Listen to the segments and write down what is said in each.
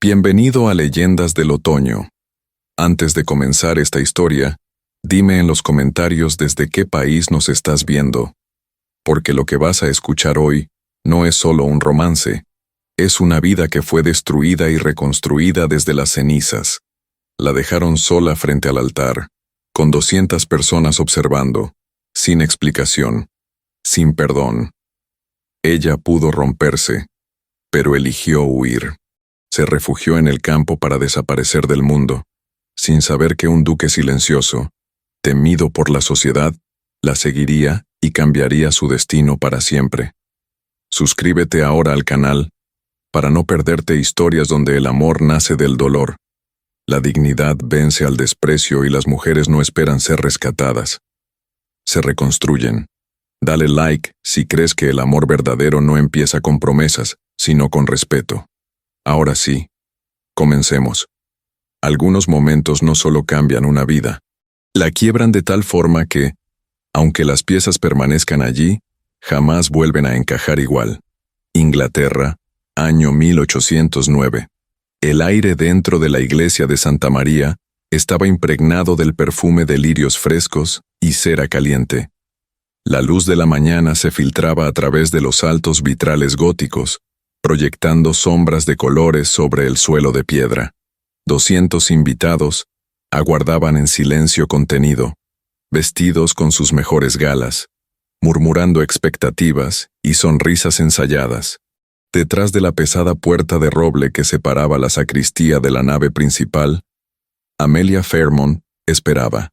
Bienvenido a Leyendas del Otoño. Antes de comenzar esta historia, dime en los comentarios desde qué país nos estás viendo, porque lo que vas a escuchar hoy no es solo un romance, es una vida que fue destruida y reconstruida desde las cenizas. La dejaron sola frente al altar, con 200 personas observando, sin explicación, sin perdón. Ella pudo romperse, pero eligió huir. Se refugió en el campo para desaparecer del mundo, sin saber que un duque silencioso, temido por la sociedad, la seguiría y cambiaría su destino para siempre. Suscríbete ahora al canal, para no perderte historias donde el amor nace del dolor. La dignidad vence al desprecio y las mujeres no esperan ser rescatadas. Se reconstruyen. Dale like si crees que el amor verdadero no empieza con promesas, sino con respeto. Ahora sí, comencemos. Algunos momentos no solo cambian una vida, la quiebran de tal forma que, aunque las piezas permanezcan allí, jamás vuelven a encajar igual. Inglaterra, año 1809. El aire dentro de la iglesia de Santa María estaba impregnado del perfume de lirios frescos y cera caliente. La luz de la mañana se filtraba a través de los altos vitrales góticos, proyectando sombras de colores sobre el suelo de piedra. 200 invitados aguardaban en silencio contenido, vestidos con sus mejores galas, murmurando expectativas y sonrisas ensayadas. Detrás de la pesada puerta de roble que separaba la sacristía de la nave principal, Amelia Fairmont esperaba.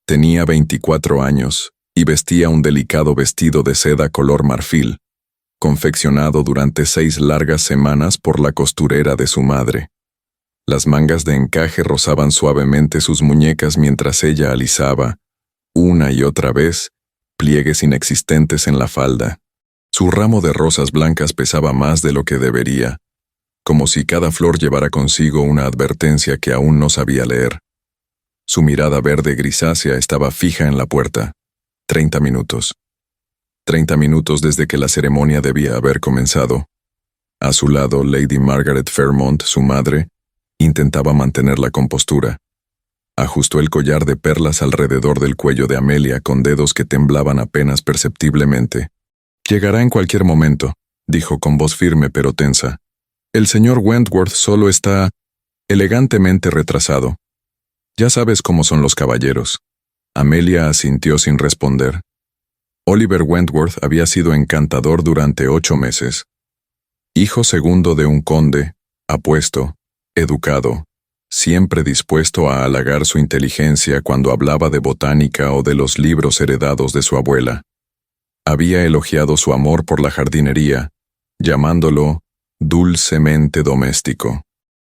Tenía 24 años y vestía un delicado vestido de seda color marfil, confeccionado durante 6 largas semanas por la costurera de su madre. Las mangas de encaje rozaban suavemente sus muñecas mientras ella alisaba, una y otra vez, pliegues inexistentes en la falda. Su ramo de rosas blancas pesaba más de lo que debería, como si cada flor llevara consigo una advertencia que aún no sabía leer. Su mirada verde grisácea estaba fija en la puerta. 30 minutos. 30 minutos desde que la ceremonia debía haber comenzado. A su lado, Lady Margaret Fairmont, su madre, intentaba mantener la compostura. Ajustó el collar de perlas alrededor del cuello de Amelia con dedos que temblaban apenas perceptiblemente. «Llegará en cualquier momento», dijo con voz firme pero tensa. «El señor Wentworth solo está elegantemente retrasado. Ya sabes cómo son los caballeros». Amelia asintió sin responder. Oliver Wentworth había sido encantador durante 8 meses. Hijo segundo de un conde, apuesto, educado, siempre dispuesto a halagar su inteligencia cuando hablaba de botánica o de los libros heredados de su abuela. Había elogiado su amor por la jardinería, llamándolo dulcemente doméstico.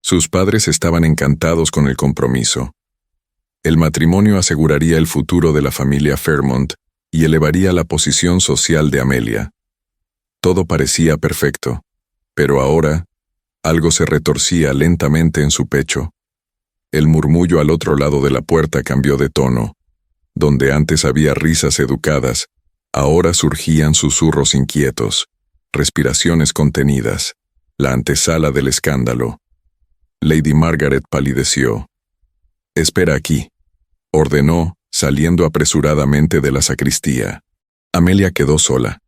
Sus padres estaban encantados con el compromiso. El matrimonio aseguraría el futuro de la familia Fairmont y elevaría la posición social de Amelia. Todo parecía perfecto, pero ahora algo se retorcía lentamente en su pecho. El murmullo al otro lado de la puerta cambió de tono. Donde antes había risas educadas, ahora surgían susurros inquietos, respiraciones contenidas, la antesala del escándalo. Lady Margaret palideció. «Espera aquí», ordenó, saliendo apresuradamente de la sacristía. Amelia quedó sola.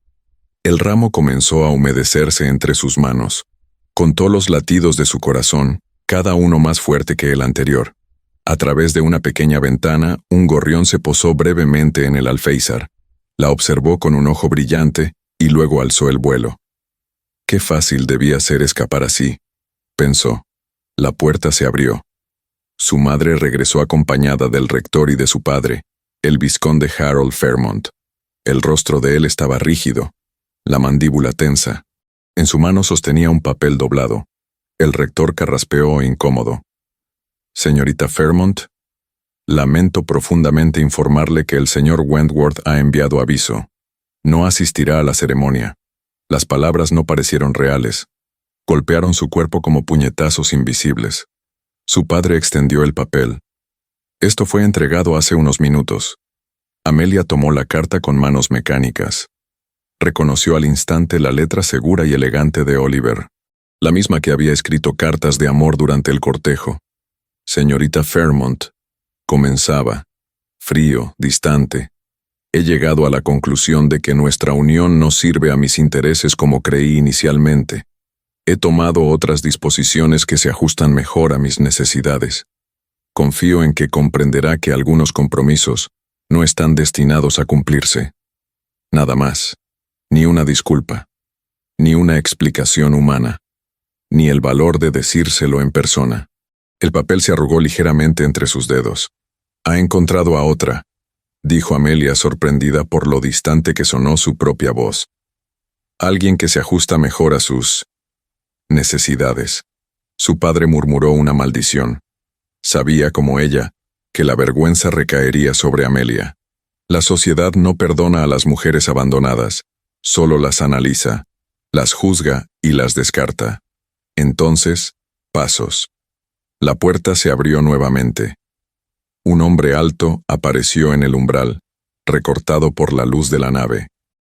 El ramo comenzó a humedecerse entre sus manos. Contó los latidos de su corazón, cada uno más fuerte que el anterior. A través de una pequeña ventana, un gorrión se posó brevemente en el alféizar. La observó con un ojo brillante y luego alzó el vuelo. Qué fácil debía ser escapar así, pensó. La puerta se abrió. Su madre regresó acompañada del rector y de su padre, el vizconde Harold Fairmont. El rostro de él estaba rígido, la mandíbula tensa. En su mano sostenía un papel doblado. El rector carraspeó incómodo. «Señorita Fairmont, lamento profundamente informarle que el señor Wentworth ha enviado aviso. No asistirá a la ceremonia». Las palabras no parecieron reales. Golpearon su cuerpo como puñetazos invisibles. Su padre extendió el papel. «Esto fue entregado hace unos minutos». Amelia tomó la carta con manos mecánicas. Reconoció al instante la letra segura y elegante de Oliver. la misma que había escrito cartas de amor durante el cortejo. Señorita Fairmont, comenzaba, frío, distante. He llegado a la conclusión de que nuestra unión no sirve a mis intereses como creí inicialmente. He tomado otras disposiciones que se ajustan mejor a mis necesidades. Confío en que comprenderá que algunos compromisos no están destinados a cumplirse. Nada más. Ni una disculpa. Ni una explicación humana. Ni el valor de decírselo en persona. El papel se arrugó ligeramente entre sus dedos. «Ha encontrado a otra», dijo Amelia sorprendida por lo distante que sonó su propia voz. «Alguien que se ajusta mejor a sus necesidades». Su padre murmuró una maldición. Sabía, como ella, que la vergüenza recaería sobre Amelia. La sociedad no perdona a las mujeres abandonadas, solo las analiza, las juzga y las descarta. Entonces, pasos. La puerta se abrió nuevamente. Un hombre alto apareció en el umbral, recortado por la luz de la nave.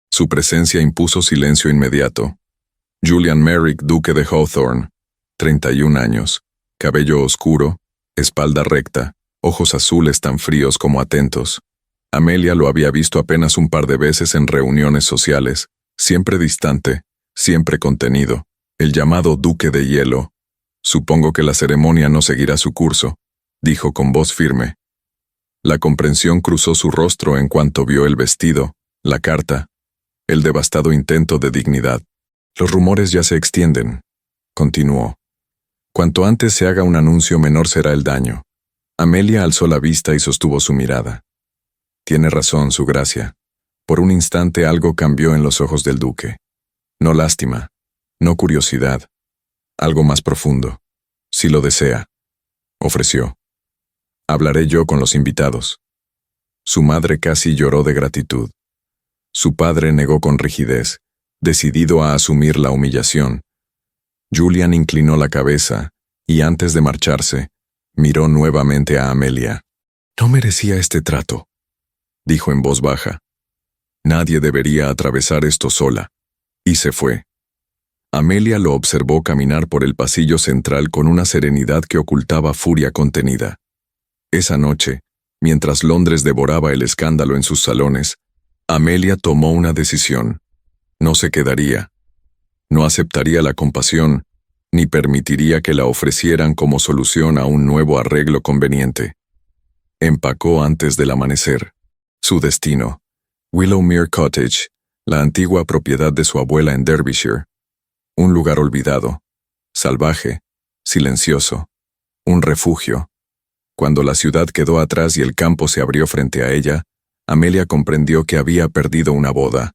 Su presencia impuso silencio inmediato. Julian Merrick, duque de Hawthorne, 31 años, cabello oscuro, espalda recta, ojos azules tan fríos como atentos. Amelia lo había visto apenas un par de veces en reuniones sociales, siempre distante, siempre contenido, el llamado Duque de Hielo. «Supongo que la ceremonia no seguirá su curso», dijo con voz firme. La comprensión cruzó su rostro en cuanto vio el vestido, la carta, el devastado intento de dignidad. «Los rumores ya se extienden», continuó. «Cuanto antes se haga un anuncio, menor será el daño». Amelia alzó la vista y sostuvo su mirada. «Tiene razón, su gracia». Por un instante algo cambió en los ojos del duque. No lástima, no curiosidad, algo más profundo. «Si lo desea», ofreció. «Hablaré yo con los invitados». Su madre casi lloró de gratitud. Su padre negó con rigidez, decidido a asumir la humillación. Julian inclinó la cabeza y antes de marcharse, miró nuevamente a Amelia. «No merecía este trato», dijo en voz baja. «Nadie debería atravesar esto sola». Y se fue. Amelia lo observó caminar por el pasillo central con una serenidad que ocultaba furia contenida. Esa noche, mientras Londres devoraba el escándalo en sus salones, Amelia tomó una decisión. No se quedaría. No aceptaría la compasión, ni permitiría que la ofrecieran como solución a un nuevo arreglo conveniente. Empacó antes del amanecer. Su destino, Willowmere Cottage, la antigua propiedad de su abuela en Derbyshire. Un lugar olvidado, salvaje, silencioso, un refugio. Cuando la ciudad quedó atrás y el campo se abrió frente a ella, Amelia comprendió que había perdido una boda,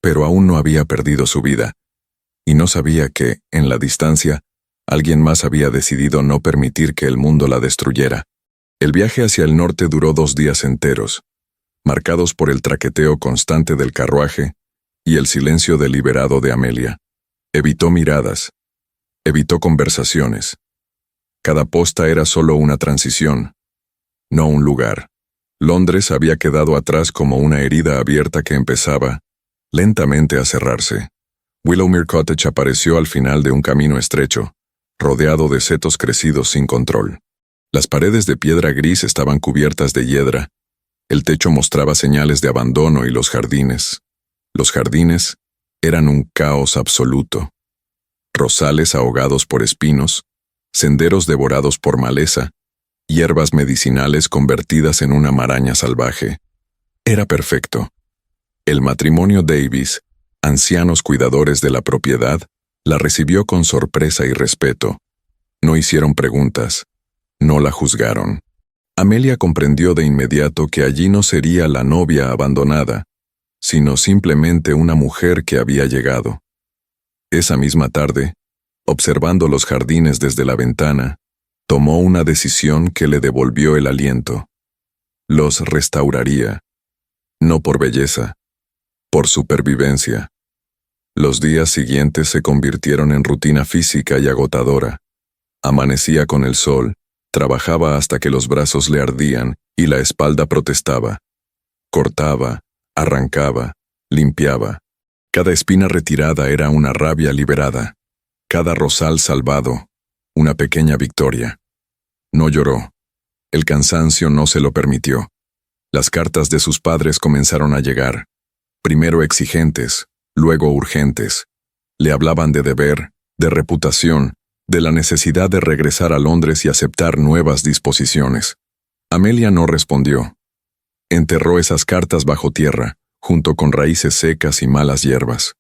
pero aún no había perdido su vida, y no sabía que, en la distancia, alguien más había decidido no permitir que el mundo la destruyera. El viaje hacia el norte duró 2 días enteros, marcados por el traqueteo constante del carruaje y el silencio deliberado de Amelia. Evitó miradas, evitó conversaciones. Cada posta era solo una transición, no un lugar. Londres había quedado atrás como una herida abierta que empezaba, lentamente, a cerrarse. Willowmere Cottage apareció al final de un camino estrecho, rodeado de setos crecidos sin control. Las paredes de piedra gris estaban cubiertas de hiedra, el techo mostraba señales de abandono y los jardines eran un caos absoluto. Rosales ahogados por espinos, senderos devorados por maleza, hierbas medicinales convertidas en una maraña salvaje. Era perfecto. El matrimonio Davis, ancianos cuidadores de la propiedad, la recibió con sorpresa y respeto. No hicieron preguntas, no la juzgaron. Amelia comprendió de inmediato que allí no sería la novia abandonada, sino simplemente una mujer que había llegado. Esa misma tarde, observando los jardines desde la ventana, tomó una decisión que le devolvió el aliento. Los restauraría, no por belleza, por supervivencia. Los días siguientes se convirtieron en rutina física y agotadora. Amanecía con el sol, trabajaba hasta que los brazos le ardían y la espalda protestaba. Cortaba, arrancaba, limpiaba. Cada espina retirada era una rabia liberada. Cada rosal salvado, una pequeña victoria. No lloró. El cansancio no se lo permitió. Las cartas de sus padres comenzaron a llegar, primero exigentes, luego urgentes. Le hablaban de deber, de reputación, de la necesidad de regresar a Londres y aceptar nuevas disposiciones. Amelia no respondió. Enterró esas cartas bajo tierra, junto con raíces secas y malas hierbas.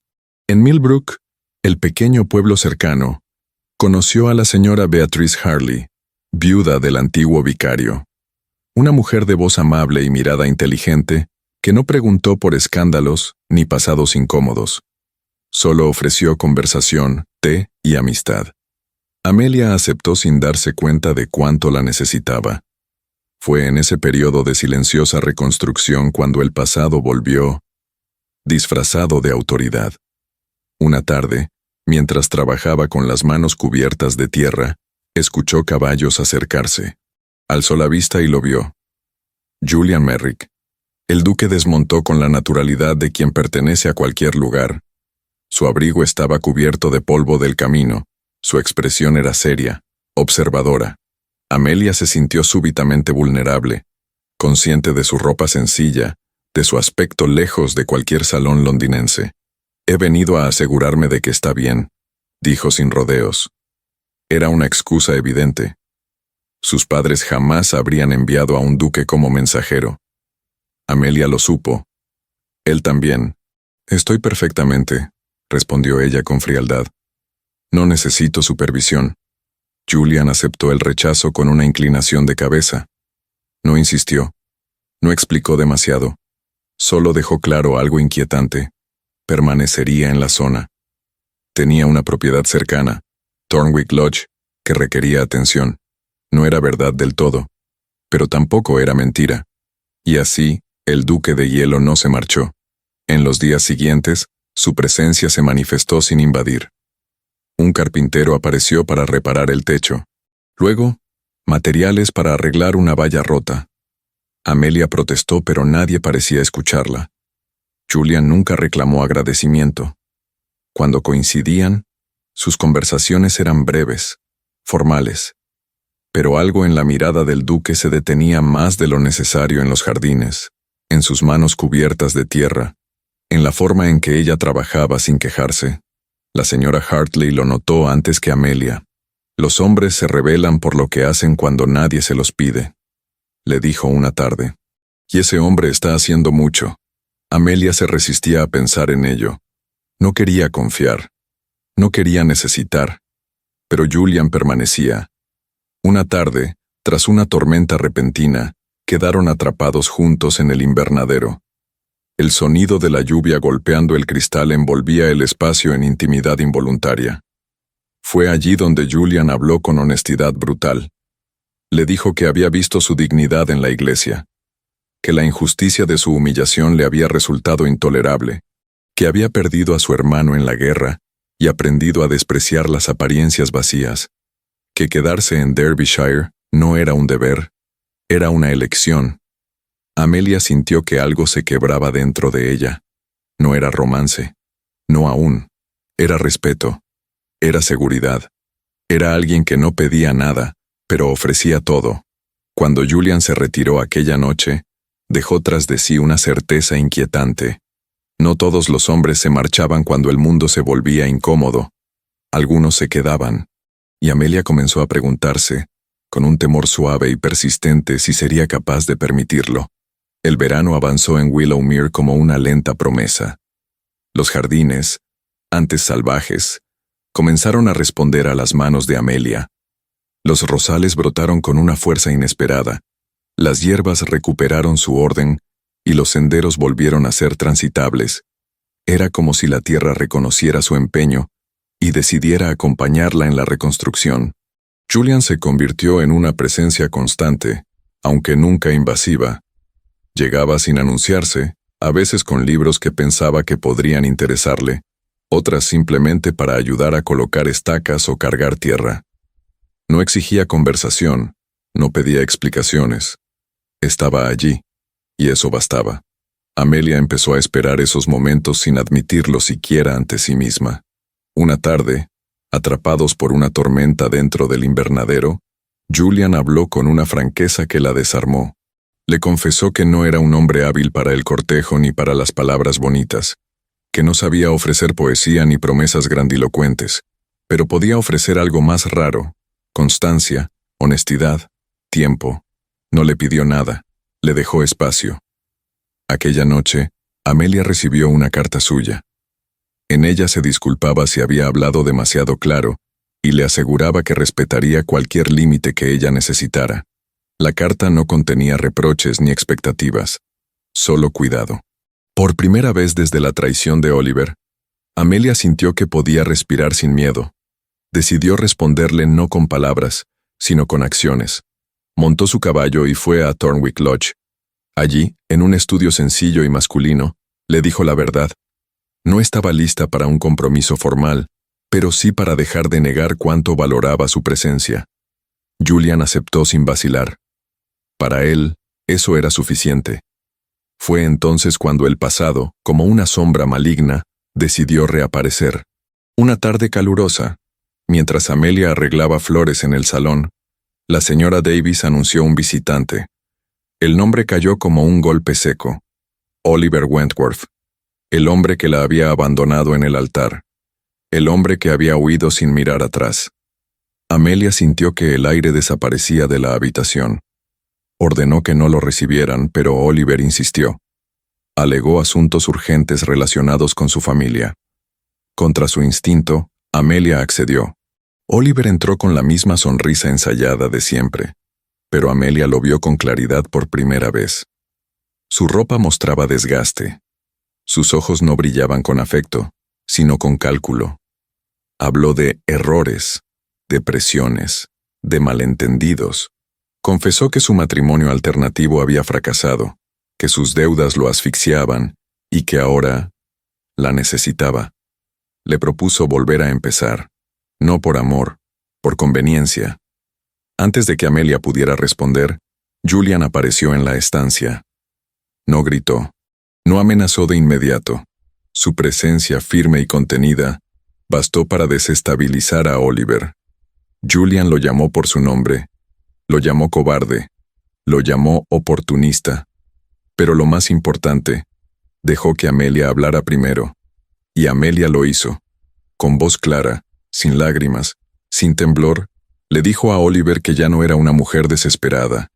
En Millbrook, el pequeño pueblo cercano, conoció a la señora Beatrice Harley, viuda del antiguo vicario. Una mujer de voz amable y mirada inteligente que no preguntó por escándalos ni pasados incómodos. Solo ofreció conversación, té y amistad. Amelia aceptó sin darse cuenta de cuánto la necesitaba. Fue en ese periodo de silenciosa reconstrucción cuando el pasado volvió, disfrazado de autoridad. Una tarde, mientras trabajaba con las manos cubiertas de tierra, escuchó caballos acercarse. Alzó la vista y lo vio. Julian Merrick. El duque desmontó con la naturalidad de quien pertenece a cualquier lugar. Su abrigo estaba cubierto de polvo del camino, su expresión era seria, observadora. Amelia se sintió súbitamente vulnerable, consciente de su ropa sencilla, de su aspecto lejos de cualquier salón londinense. «He venido a asegurarme de que está bien», dijo sin rodeos. Era una excusa evidente. Sus padres jamás habrían enviado a un duque como mensajero. Amelia lo supo. Él también. «Estoy perfectamente», respondió ella con frialdad. «No necesito supervisión». Julian aceptó el rechazo con una inclinación de cabeza. No insistió. No explicó demasiado. Solo dejó claro algo inquietante. Permanecería en la zona. Tenía una propiedad cercana, Thornwick Lodge, que requería atención. No era verdad del todo, pero tampoco era mentira. Y así, el duque de hielo no se marchó. En los días siguientes, su presencia se manifestó sin invadir. Un carpintero apareció para reparar el techo. Luego, materiales para arreglar una valla rota. Amelia protestó, pero nadie parecía escucharla. Julian nunca reclamó agradecimiento. Cuando coincidían, sus conversaciones eran breves, formales. Pero algo en la mirada del duque se detenía más de lo necesario en los jardines, en sus manos cubiertas de tierra, en la forma en que ella trabajaba sin quejarse. La señora Hartley lo notó antes que Amelia. Los hombres se rebelan por lo que hacen cuando nadie se los pide, le dijo una tarde. Y ese hombre está haciendo mucho. Amelia se resistía a pensar en ello. No quería confiar. No quería necesitar. Pero Julian permanecía. Una tarde, tras una tormenta repentina, quedaron atrapados juntos en el invernadero. El sonido de la lluvia golpeando el cristal envolvía el espacio en intimidad involuntaria. Fue allí donde Julian habló con honestidad brutal. Le dijo que había visto su dignidad en la iglesia, que la injusticia de su humillación le había resultado intolerable, que había perdido a su hermano en la guerra y aprendido a despreciar las apariencias vacías, que quedarse en Derbyshire no era un deber, era una elección. Amelia sintió que algo se quebraba dentro de ella. No era romance, no aún. Era respeto, era seguridad. Era alguien que no pedía nada, pero ofrecía todo. Cuando Julian se retiró aquella noche, dejó tras de sí una certeza inquietante. No todos los hombres se marchaban cuando el mundo se volvía incómodo. Algunos se quedaban. Y Amelia comenzó a preguntarse, con un temor suave y persistente, si sería capaz de permitirlo. El verano avanzó en Willowmere como una lenta promesa. Los jardines, antes salvajes, comenzaron a responder a las manos de Amelia. Los rosales brotaron con una fuerza inesperada, las hierbas recuperaron su orden y los senderos volvieron a ser transitables. Era como si la tierra reconociera su empeño y decidiera acompañarla en la reconstrucción. Julian se convirtió en una presencia constante, aunque nunca invasiva. Llegaba sin anunciarse, a veces con libros que pensaba que podrían interesarle, otras simplemente para ayudar a colocar estacas o cargar tierra. No exigía conversación, no pedía explicaciones. Estaba allí, y eso bastaba. Amelia empezó a esperar esos momentos sin admitirlo siquiera ante sí misma. Una tarde, Atrapados por una tormenta dentro del invernadero, Julian habló con una franqueza que la desarmó. Le confesó que no era un hombre hábil para el cortejo ni para las palabras bonitas, que no sabía ofrecer poesía ni promesas grandilocuentes, pero podía ofrecer algo más raro: constancia, honestidad, tiempo. No le pidió nada, le dejó espacio. Aquella noche, Amelia recibió una carta suya. En ella se disculpaba si había hablado demasiado claro y le aseguraba que respetaría cualquier límite que ella necesitara. La carta no contenía reproches ni expectativas, solo cuidado. Por primera vez desde la traición de Oliver, Amelia sintió que podía respirar sin miedo. Decidió responderle no con palabras, sino con acciones. Montó su caballo y fue a Thornwick Lodge. Allí, en un estudio sencillo y masculino, le dijo la verdad. No estaba lista para un compromiso formal, pero sí para dejar de negar cuánto valoraba su presencia. Julian aceptó sin vacilar. Para él, eso era suficiente. Fue entonces cuando el pasado, como una sombra maligna, decidió reaparecer. Una tarde calurosa, mientras Amelia arreglaba flores en el salón, la señora Davis anunció un visitante. El nombre cayó como un golpe seco. Oliver Wentworth, el hombre que la había abandonado en el altar, el hombre que había huido sin mirar atrás. Amelia sintió que el aire desaparecía de la habitación. Ordenó que no lo recibieran, pero Oliver insistió. Alegó asuntos urgentes relacionados con su familia. Contra su instinto, Amelia accedió. Oliver entró con la misma sonrisa ensayada de siempre, pero Amelia lo vio con claridad por primera vez. Su ropa mostraba desgaste. Sus ojos no brillaban con afecto, sino con cálculo. Habló de errores, de presiones, de malentendidos. Confesó que su matrimonio alternativo había fracasado, que sus deudas lo asfixiaban y que ahora la necesitaba. Le propuso volver a empezar, no por amor, por conveniencia. Antes de que Amelia pudiera responder, Julian apareció en la estancia. No gritó, no amenazó de inmediato. Su presencia firme y contenida bastó para desestabilizar a Oliver. Julian lo llamó por su nombre, lo llamó cobarde, lo llamó oportunista. Pero lo más importante, dejó que Amelia hablara primero. Y Amelia lo hizo. Con voz clara, sin lágrimas, sin temblor, le dijo a Oliver que ya no era una mujer desesperada,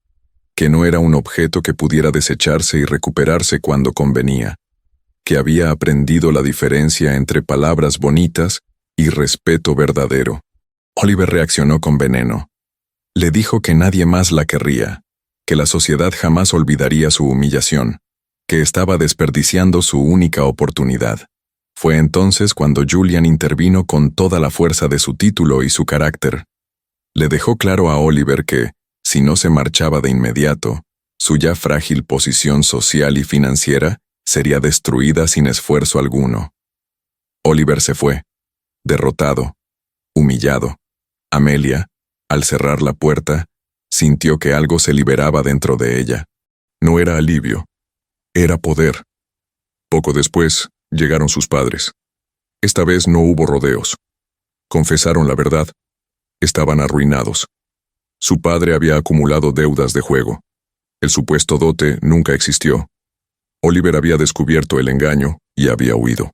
que no era un objeto que pudiera desecharse y recuperarse cuando convenía, que había aprendido la diferencia entre palabras bonitas y respeto verdadero. Oliver reaccionó con veneno. Le dijo que nadie más la querría, que la sociedad jamás olvidaría su humillación, que estaba desperdiciando su única oportunidad. Fue entonces cuando Julian intervino con toda la fuerza de su título y su carácter. Le dejó claro a Oliver que, si no se marchaba de inmediato, su ya frágil posición social y financiera sería destruida sin esfuerzo alguno. Oliver se fue, derrotado, humillado. Amelia, al cerrar la puerta, sintió que algo se liberaba dentro de ella. No era alivio, era poder. Poco después, llegaron sus padres. Esta vez no hubo rodeos. Confesaron la verdad. Estaban arruinados. Su padre había acumulado deudas de juego. El supuesto dote nunca existió. Oliver había descubierto el engaño y había huido.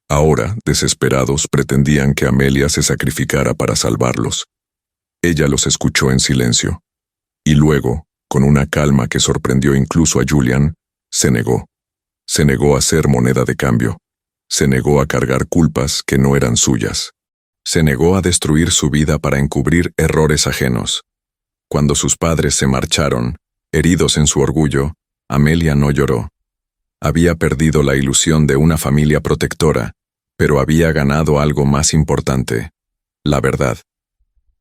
Ahora, desesperados, pretendían que Amelia se sacrificara para salvarlos. Ella los escuchó en silencio. Y luego, con una calma que sorprendió incluso a Julian, se negó. Se negó a ser moneda de cambio. Se negó a cargar culpas que no eran suyas. Se negó a destruir su vida para encubrir errores ajenos. Cuando sus padres se marcharon, heridos en su orgullo, Amelia no lloró. Había perdido la ilusión de una familia protectora, pero había ganado algo más importante: la verdad.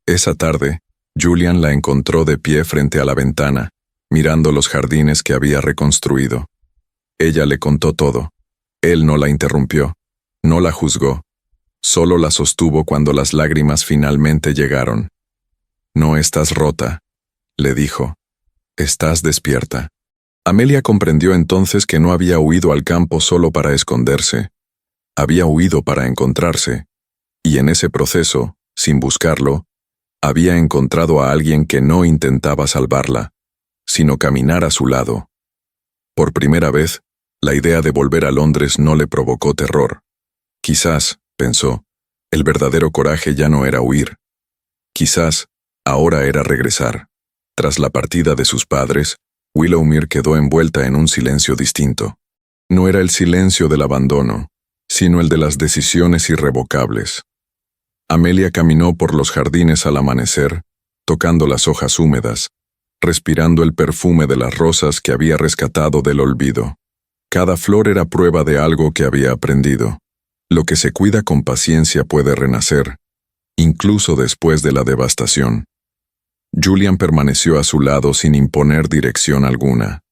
Esa tarde, Julian la encontró de pie frente a la ventana, mirando los jardines que había reconstruido. Ella le contó todo. Él no la interrumpió, no la juzgó, solo la sostuvo cuando las lágrimas finalmente llegaron. «No estás rota», le dijo. «Estás despierta». Amelia comprendió entonces que no había huido al campo solo para esconderse. Había huido para encontrarse. Y en ese proceso, sin buscarlo, había encontrado a alguien que no intentaba salvarla, sino caminar a su lado. Por primera vez, la idea de volver a Londres no le provocó terror. Quizás, pensó, el verdadero coraje ya no era huir. Quizás, ahora era regresar. Tras la partida de sus padres, Willowmere quedó envuelta en un silencio distinto. No era el silencio del abandono, sino el de las decisiones irrevocables. Amelia caminó por los jardines al amanecer, tocando las hojas húmedas, respirando el perfume de las rosas que había rescatado del olvido. Cada flor era prueba de algo que había aprendido. Lo que se cuida con paciencia puede renacer, incluso después de la devastación. Julian permaneció a su lado sin imponer dirección alguna.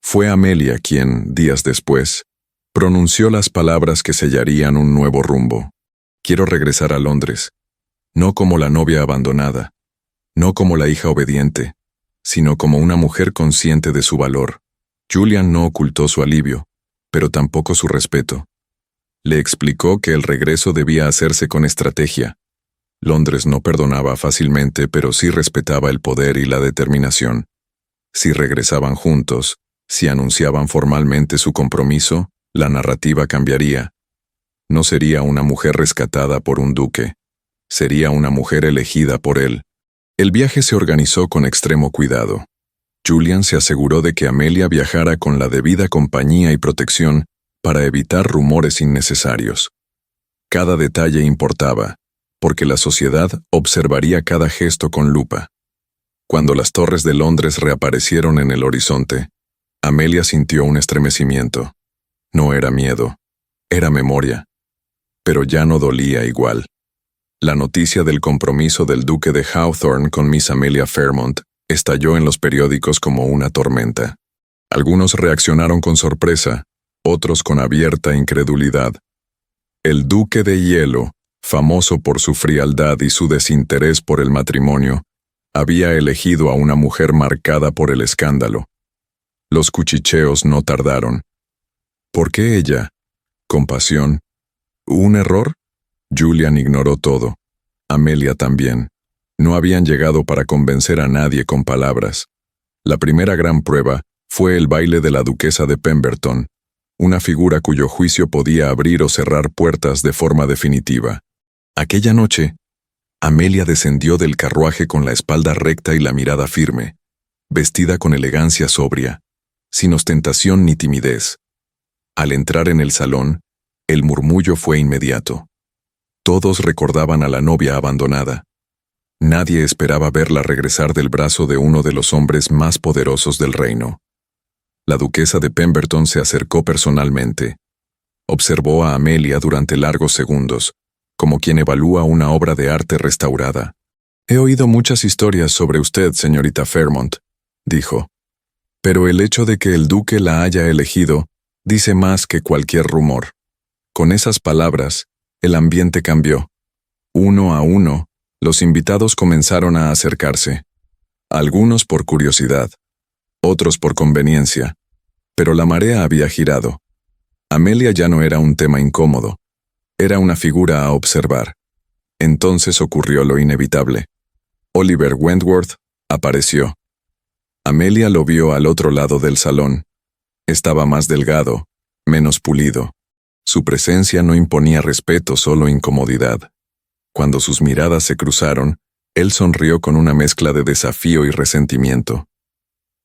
Fue Amelia quien, días después, pronunció las palabras que sellarían un nuevo rumbo. Quiero regresar a Londres, no como la novia abandonada, no como la hija obediente, sino como una mujer consciente de su valor. Julian no ocultó su alivio, pero tampoco su respeto. Le explicó que el regreso debía hacerse con estrategia. Londres no perdonaba fácilmente, pero sí respetaba el poder y la determinación. Si regresaban juntos, si anunciaban formalmente su compromiso, la narrativa cambiaría. No sería una mujer rescatada por un duque. Sería una mujer elegida por él. El viaje se organizó con extremo cuidado. Julian se aseguró de que Amelia viajara con la debida compañía y protección para evitar rumores innecesarios. Cada detalle importaba, porque la sociedad observaría cada gesto con lupa. Cuando las torres de Londres reaparecieron en el horizonte, Amelia sintió un estremecimiento. No era miedo, era memoria. Pero ya no dolía igual. La noticia del compromiso del duque de Hawthorne con Miss Amelia Fairmont estalló en los periódicos como una tormenta. Algunos reaccionaron con sorpresa, otros con abierta incredulidad. El duque de hielo, famoso por su frialdad y su desinterés por el matrimonio, había elegido a una mujer marcada por el escándalo. Los cuchicheos no tardaron. ¿Por qué ella? ¿Compasión? ¿Un error? Julian ignoró todo. Amelia también. No habían llegado para convencer a nadie con palabras. La primera gran prueba fue el baile de la duquesa de Pemberton, una figura cuyo juicio podía abrir o cerrar puertas de forma definitiva. Aquella noche, Amelia descendió del carruaje con la espalda recta y la mirada firme, vestida con elegancia sobria, sin ostentación ni timidez. Al entrar en el salón, el murmullo fue inmediato. Todos recordaban a la novia abandonada. Nadie esperaba verla regresar del brazo de uno de los hombres más poderosos del reino. La duquesa de Pemberton se acercó personalmente. Observó a Amelia durante largos segundos, como quien evalúa una obra de arte restaurada. «He oído muchas historias sobre usted, señorita Fairmont», dijo. «Pero el hecho de que el duque la haya elegido dice más que cualquier rumor». Con esas palabras, el ambiente cambió. Uno a uno, los invitados comenzaron a acercarse. Algunos por curiosidad, otros por conveniencia. Pero la marea había girado. Amelia ya no era un tema incómodo. Era una figura a observar. Entonces ocurrió lo inevitable. Oliver Wentworth apareció. Amelia lo vio al otro lado del salón. Estaba más delgado, menos pulido. Su presencia no imponía respeto, solo incomodidad. Cuando sus miradas se cruzaron, él sonrió con una mezcla de desafío y resentimiento.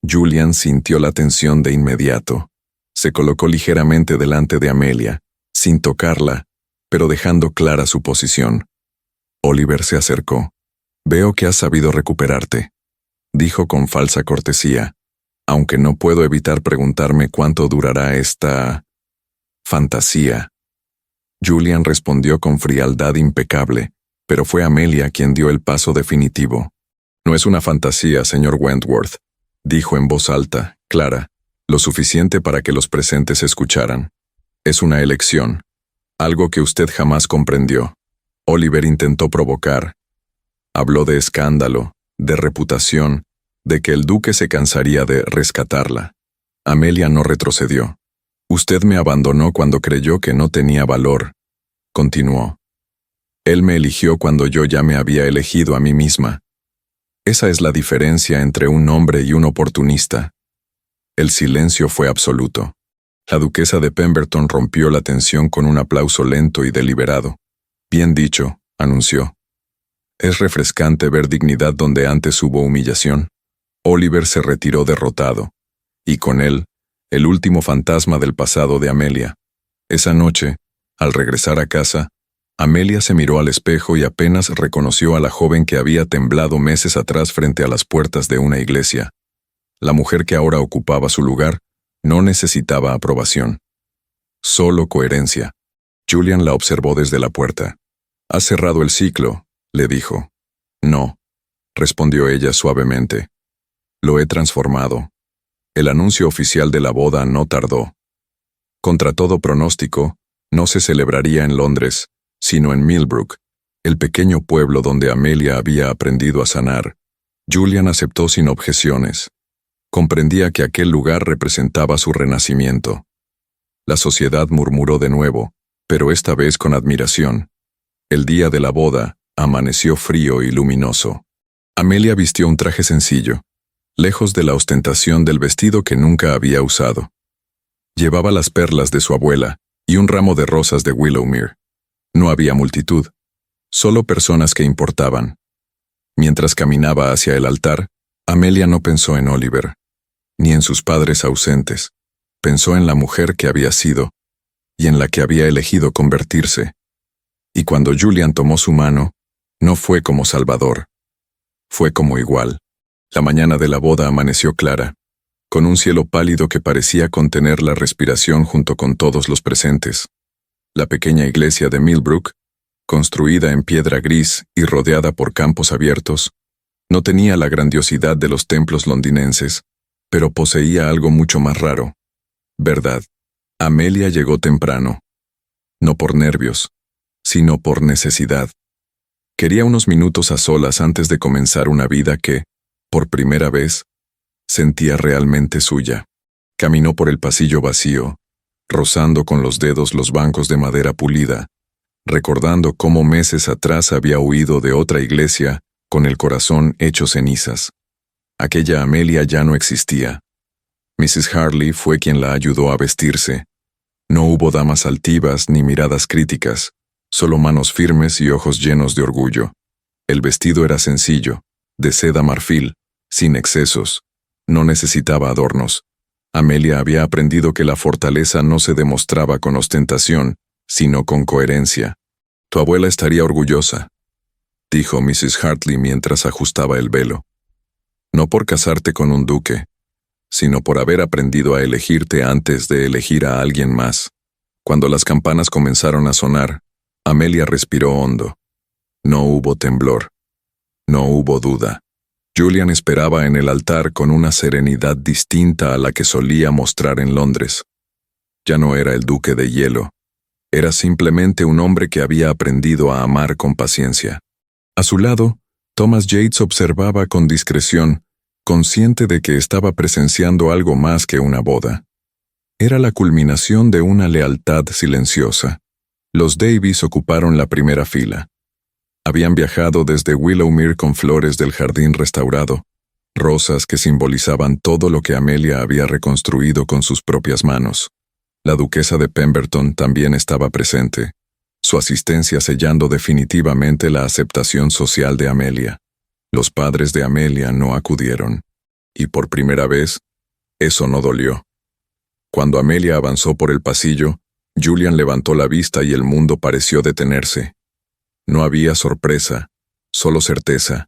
Julian sintió la tensión de inmediato. Se colocó ligeramente delante de Amelia, sin tocarla, pero dejando clara su posición. Oliver se acercó. «Veo que has sabido recuperarte», dijo con falsa cortesía, aunque no puedo evitar preguntarme cuánto durará esta fantasía. Julian respondió con frialdad impecable, pero fue Amelia quien dio el paso definitivo. «No es una fantasía, señor Wentworth», dijo en voz alta, clara, lo suficiente para que los presentes escucharan. «Es una elección, algo que usted jamás comprendió». Oliver intentó provocar. Habló de escándalo, de reputación, de que el duque se cansaría de rescatarla. Amelia no retrocedió. «Usted me abandonó cuando creyó que no tenía valor», continuó. Él me eligió cuando yo ya me había elegido a mí misma. Esa es la diferencia entre un hombre y un oportunista. El silencio fue absoluto. La duquesa de Pemberton rompió la tensión con un aplauso lento y deliberado. Bien dicho, anunció. Es refrescante ver dignidad donde antes hubo humillación. Oliver se retiró derrotado, y con él, el último fantasma del pasado de Amelia. Esa noche, al regresar a casa, Amelia se miró al espejo y apenas reconoció a la joven que había temblado meses atrás frente a las puertas de una iglesia. La mujer que ahora ocupaba su lugar no necesitaba aprobación. Solo coherencia. Julian la observó desde la puerta. «Has cerrado el ciclo», le dijo. «No», respondió ella suavemente. «Lo he transformado». El anuncio oficial de la boda no tardó. Contra todo pronóstico, no se celebraría en Londres, sino en Millbrook, el pequeño pueblo donde Amelia había aprendido a sanar. Julian aceptó sin objeciones. Comprendía que aquel lugar representaba su renacimiento. La sociedad murmuró de nuevo, pero esta vez con admiración. El día de la boda amaneció frío y luminoso. Amelia vistió un traje sencillo, lejos de la ostentación del vestido que nunca había usado. Llevaba las perlas de su abuela y un ramo de rosas de Willowmere. No había multitud, solo personas que importaban. Mientras caminaba hacia el altar, Amelia no pensó en Oliver, ni en sus padres ausentes. Pensó en la mujer que había sido y en la que había elegido convertirse. Y cuando Julian tomó su mano, no fue como salvador, fue como igual. La mañana de la boda amaneció clara, con un cielo pálido que parecía contener la respiración junto con todos los presentes. La pequeña iglesia de Millbrook, construida en piedra gris y rodeada por campos abiertos, no tenía la grandiosidad de los templos londinenses, pero poseía algo mucho más raro. Verdad, Amelia llegó temprano. No por nervios, sino por necesidad. Quería unos minutos a solas antes de comenzar una vida que, por primera vez, sentía realmente suya. Caminó por el pasillo vacío, rozando con los dedos los bancos de madera pulida, recordando cómo meses atrás había huido de otra iglesia con el corazón hecho cenizas. Aquella Amelia ya no existía. Mrs. Harley fue quien la ayudó a vestirse. No hubo damas altivas ni miradas críticas, solo manos firmes y ojos llenos de orgullo. El vestido era sencillo, de seda marfil, sin excesos. No necesitaba adornos. Amelia había aprendido que la fortaleza no se demostraba con ostentación, sino con coherencia. «Tu abuela estaría orgullosa», dijo Mrs. Hartley mientras ajustaba el velo. «No por casarte con un duque, sino por haber aprendido a elegirte antes de elegir a alguien más». Cuando las campanas comenzaron a sonar, Amelia respiró hondo. No hubo temblor. No hubo duda. Julian esperaba en el altar con una serenidad distinta a la que solía mostrar en Londres. Ya no era el duque de hielo. Era simplemente un hombre que había aprendido a amar con paciencia. A su lado, Thomas Yates observaba con discreción, consciente de que estaba presenciando algo más que una boda. Era la culminación de una lealtad silenciosa. Los Davies ocuparon la primera fila. Habían viajado desde Willowmere con flores del jardín restaurado, rosas que simbolizaban todo lo que Amelia había reconstruido con sus propias manos. La duquesa de Pemberton también estaba presente, su asistencia sellando definitivamente la aceptación social de Amelia. Los padres de Amelia no acudieron, y por primera vez, eso no dolió. Cuando Amelia avanzó por el pasillo, Julian levantó la vista y el mundo pareció detenerse. No había sorpresa, solo certeza.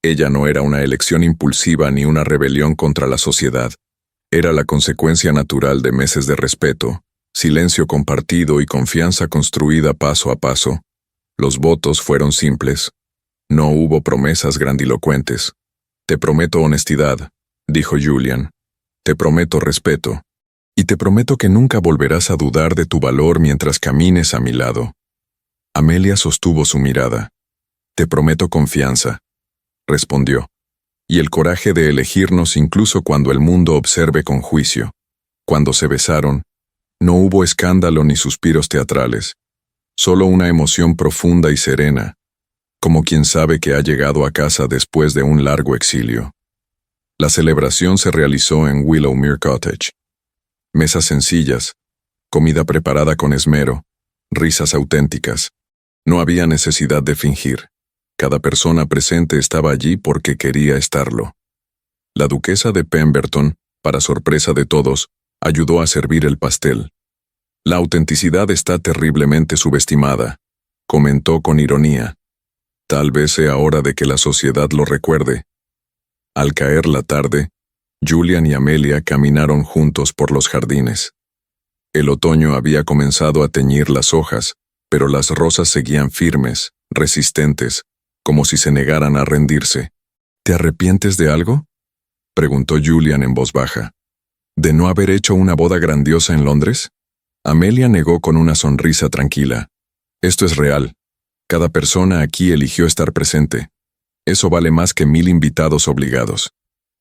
Ella no era una elección impulsiva ni una rebelión contra la sociedad. Era la consecuencia natural de meses de respeto, silencio compartido y confianza construida paso a paso. Los votos fueron simples. No hubo promesas grandilocuentes. «Te prometo honestidad», dijo Julian. «Te prometo respeto. Y te prometo que nunca volverás a dudar de tu valor mientras camines a mi lado». Amelia sostuvo su mirada. «Te prometo confianza», respondió, «y el coraje de elegirnos incluso cuando el mundo observe con juicio». Cuando se besaron, no hubo escándalo ni suspiros teatrales. Solo una emoción profunda y serena, como quien sabe que ha llegado a casa después de un largo exilio. La celebración se realizó en Willowmere Cottage. Mesas sencillas, comida preparada con esmero, risas auténticas. No había necesidad de fingir. Cada persona presente estaba allí porque quería estarlo. La duquesa de Pemberton, para sorpresa de todos, ayudó a servir el pastel. La autenticidad está terriblemente subestimada, comentó con ironía. Tal vez sea hora de que la sociedad lo recuerde. Al caer la tarde, Julian y Amelia caminaron juntos por los jardines. El otoño había comenzado a teñir las hojas, pero las rosas seguían firmes, resistentes, como si se negaran a rendirse. ¿Te arrepientes de algo?, preguntó Julian en voz baja. ¿De no haber hecho una boda grandiosa en Londres? Amelia negó con una sonrisa tranquila. Esto es real. Cada persona aquí eligió estar presente. Eso vale más que 1000 invitados obligados.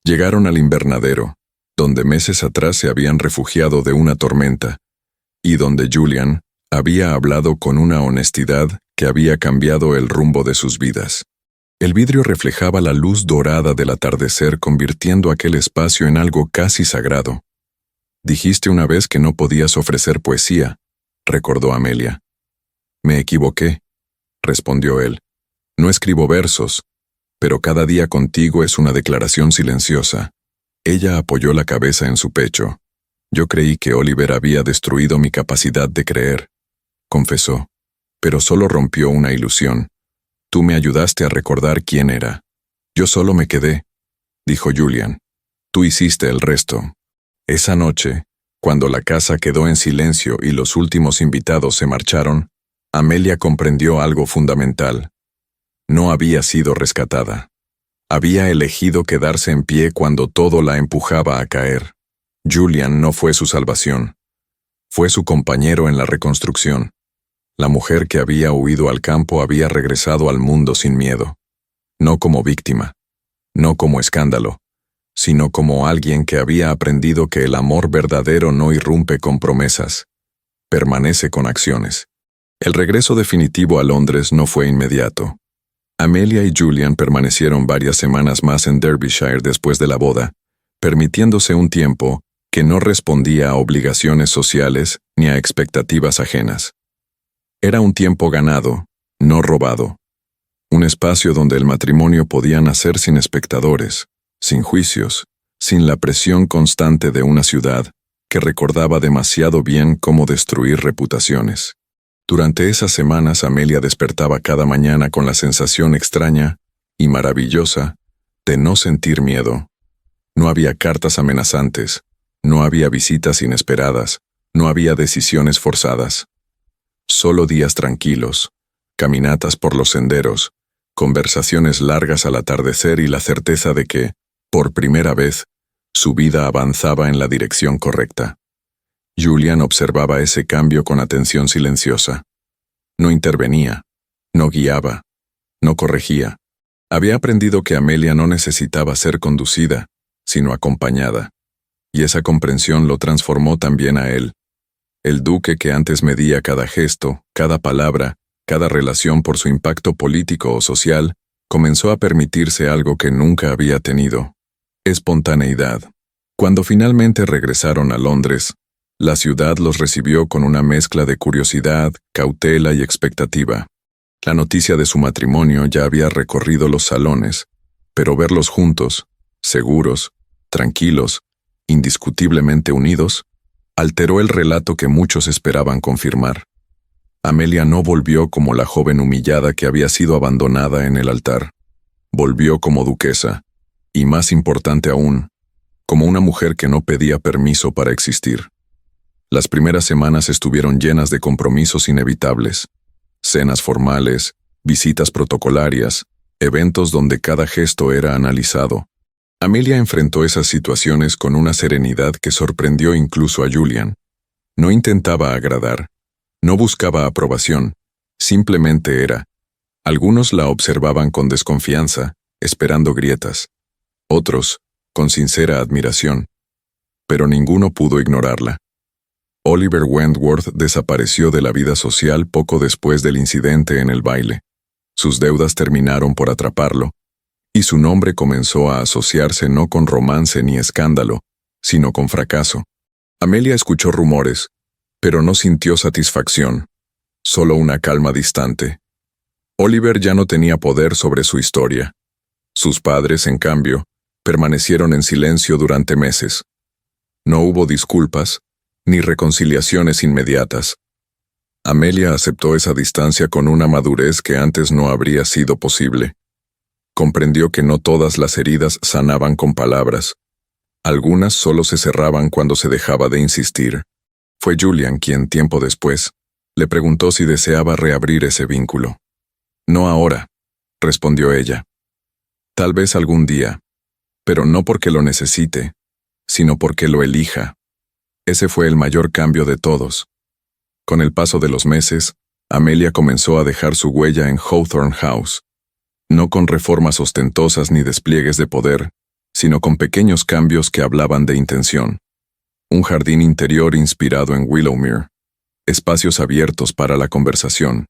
Llegaron al invernadero, donde meses atrás se habían refugiado de una tormenta, y donde Julian había hablado con una honestidad que había cambiado el rumbo de sus vidas. El vidrio reflejaba la luz dorada del atardecer, convirtiendo aquel espacio en algo casi sagrado. Dijiste una vez que no podías ofrecer poesía, recordó Amelia. Me equivoqué, respondió él. No escribo versos, pero cada día contigo es una declaración silenciosa. Ella apoyó la cabeza en su pecho. Yo creí que Oliver había destruido mi capacidad de creer, confesó, pero solo rompió una ilusión. Tú me ayudaste a recordar quién era. Yo solo me quedé, dijo Julian. Tú hiciste el resto. Esa noche, cuando la casa quedó en silencio y los últimos invitados se marcharon, Amelia comprendió algo fundamental. No había sido rescatada. Había elegido quedarse en pie cuando todo la empujaba a caer. Julian no fue su salvación. Fue su compañero en la reconstrucción. La mujer que había huido al campo había regresado al mundo sin miedo. No como víctima, no como escándalo, sino como alguien que había aprendido que el amor verdadero no irrumpe con promesas, permanece con acciones. El regreso definitivo a Londres no fue inmediato. Amelia y Julian permanecieron varias semanas más en Derbyshire después de la boda, permitiéndose un tiempo que no respondía a obligaciones sociales ni a expectativas ajenas. Era un tiempo ganado, no robado. Un espacio donde el matrimonio podía nacer sin espectadores, sin juicios, sin la presión constante de una ciudad que recordaba demasiado bien cómo destruir reputaciones. Durante esas semanas Amelia despertaba cada mañana con la sensación extraña y maravillosa de no sentir miedo. No había cartas amenazantes, no había visitas inesperadas, no había decisiones forzadas. Solo días tranquilos, caminatas por los senderos, conversaciones largas al atardecer y la certeza de que, por primera vez, su vida avanzaba en la dirección correcta. Julian observaba ese cambio con atención silenciosa. No intervenía, no guiaba, no corregía. Había aprendido que Amelia no necesitaba ser conducida, sino acompañada, y esa comprensión lo transformó también a él. El duque que antes medía cada gesto, cada palabra, cada relación por su impacto político o social, comenzó a permitirse algo que nunca había tenido: espontaneidad. Cuando finalmente regresaron a Londres, la ciudad los recibió con una mezcla de curiosidad, cautela y expectativa. La noticia de su matrimonio ya había recorrido los salones, pero verlos juntos, seguros, tranquilos, indiscutiblemente unidos, alteró el relato que muchos esperaban confirmar. Amelia no volvió como la joven humillada que había sido abandonada en el altar. Volvió como duquesa, y más importante aún, como una mujer que no pedía permiso para existir. Las primeras semanas estuvieron llenas de compromisos inevitables, cenas formales, visitas protocolarias, eventos donde cada gesto era analizado. Amelia enfrentó esas situaciones con una serenidad que sorprendió incluso a Julian. No intentaba agradar, no buscaba aprobación, simplemente era. Algunos la observaban con desconfianza, esperando grietas. Otros, con sincera admiración. Pero ninguno pudo ignorarla. Oliver Wentworth desapareció de la vida social poco después del incidente en el baile. Sus deudas terminaron por atraparlo, y su nombre comenzó a asociarse no con romance ni escándalo, sino con fracaso. Amelia escuchó rumores, pero no sintió satisfacción, solo una calma distante. Oliver ya no tenía poder sobre su historia. Sus padres, en cambio, permanecieron en silencio durante meses. No hubo disculpas, ni reconciliaciones inmediatas. Amelia aceptó esa distancia con una madurez que antes no habría sido posible. Comprendió que no todas las heridas sanaban con palabras. Algunas solo se cerraban cuando se dejaba de insistir. Fue Julian quien, tiempo después, le preguntó si deseaba reabrir ese vínculo. «No ahora», respondió ella. «Tal vez algún día, pero no porque lo necesite, sino porque lo elija». Ese fue el mayor cambio de todos. Con el paso de los meses, Amelia comenzó a dejar su huella en Hawthorne House, no con reformas ostentosas ni despliegues de poder, sino con pequeños cambios que hablaban de intención. Un jardín interior inspirado en Willowmere, espacios abiertos para la conversación,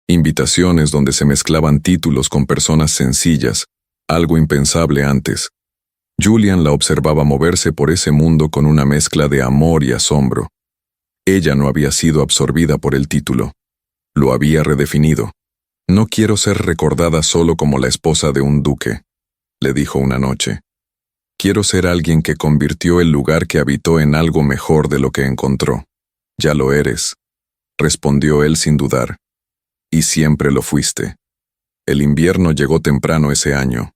invitaciones donde se mezclaban títulos con personas sencillas, algo impensable antes. Julian la observaba moverse por ese mundo con una mezcla de amor y asombro. Ella no había sido absorbida por el título. Lo había redefinido. «No quiero ser recordada solo como la esposa de un duque», le dijo una noche. «Quiero ser alguien que convirtió el lugar que habitó en algo mejor de lo que encontró». «Ya lo eres», respondió él sin dudar. «Y siempre lo fuiste». El invierno llegó temprano ese año.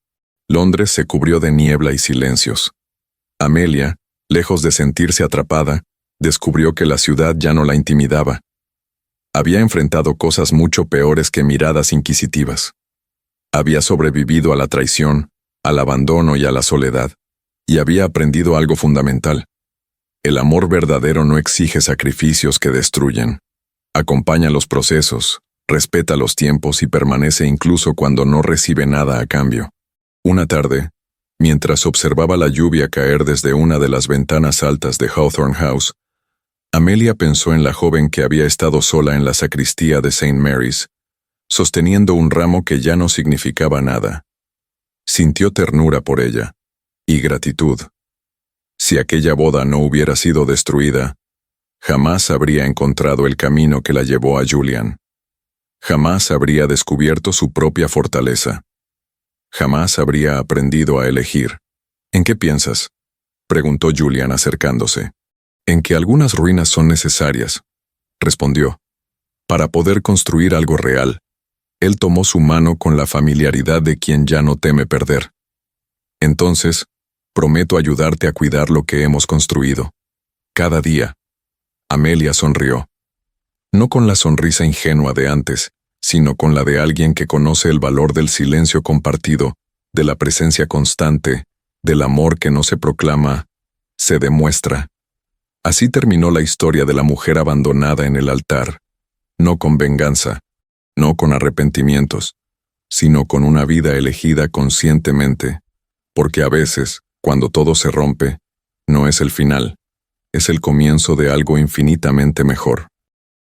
Londres se cubrió de niebla y silencios. Amelia, lejos de sentirse atrapada, descubrió que la ciudad ya no la intimidaba. Había enfrentado cosas mucho peores que miradas inquisitivas. Había sobrevivido a la traición, al abandono y a la soledad, y había aprendido algo fundamental. El amor verdadero no exige sacrificios que destruyen. Acompaña los procesos, respeta los tiempos y permanece incluso cuando no recibe nada a cambio. Una tarde, mientras observaba la lluvia caer desde una de las ventanas altas de Hawthorne House, Amelia pensó en la joven que había estado sola en la sacristía de St. Mary's, sosteniendo un ramo que ya no significaba nada. Sintió ternura por ella, y gratitud. Si aquella boda no hubiera sido destruida, jamás habría encontrado el camino que la llevó a Julian. Jamás habría descubierto su propia fortaleza. Jamás habría aprendido a elegir. «¿En qué piensas?», preguntó Julian acercándose. «En que algunas ruinas son necesarias», respondió. «Para poder construir algo real». Él tomó su mano con la familiaridad de quien ya no teme perder. «Entonces, prometo ayudarte a cuidar lo que hemos construido. Cada día». Amelia sonrió. No con la sonrisa ingenua de antes, sino con la de alguien que conoce el valor del silencio compartido, de la presencia constante, del amor que no se proclama, se demuestra. Así terminó la historia de la mujer abandonada en el altar, no con venganza, no con arrepentimientos, sino con una vida elegida conscientemente, porque a veces, cuando todo se rompe, no es el final, es el comienzo de algo infinitamente mejor.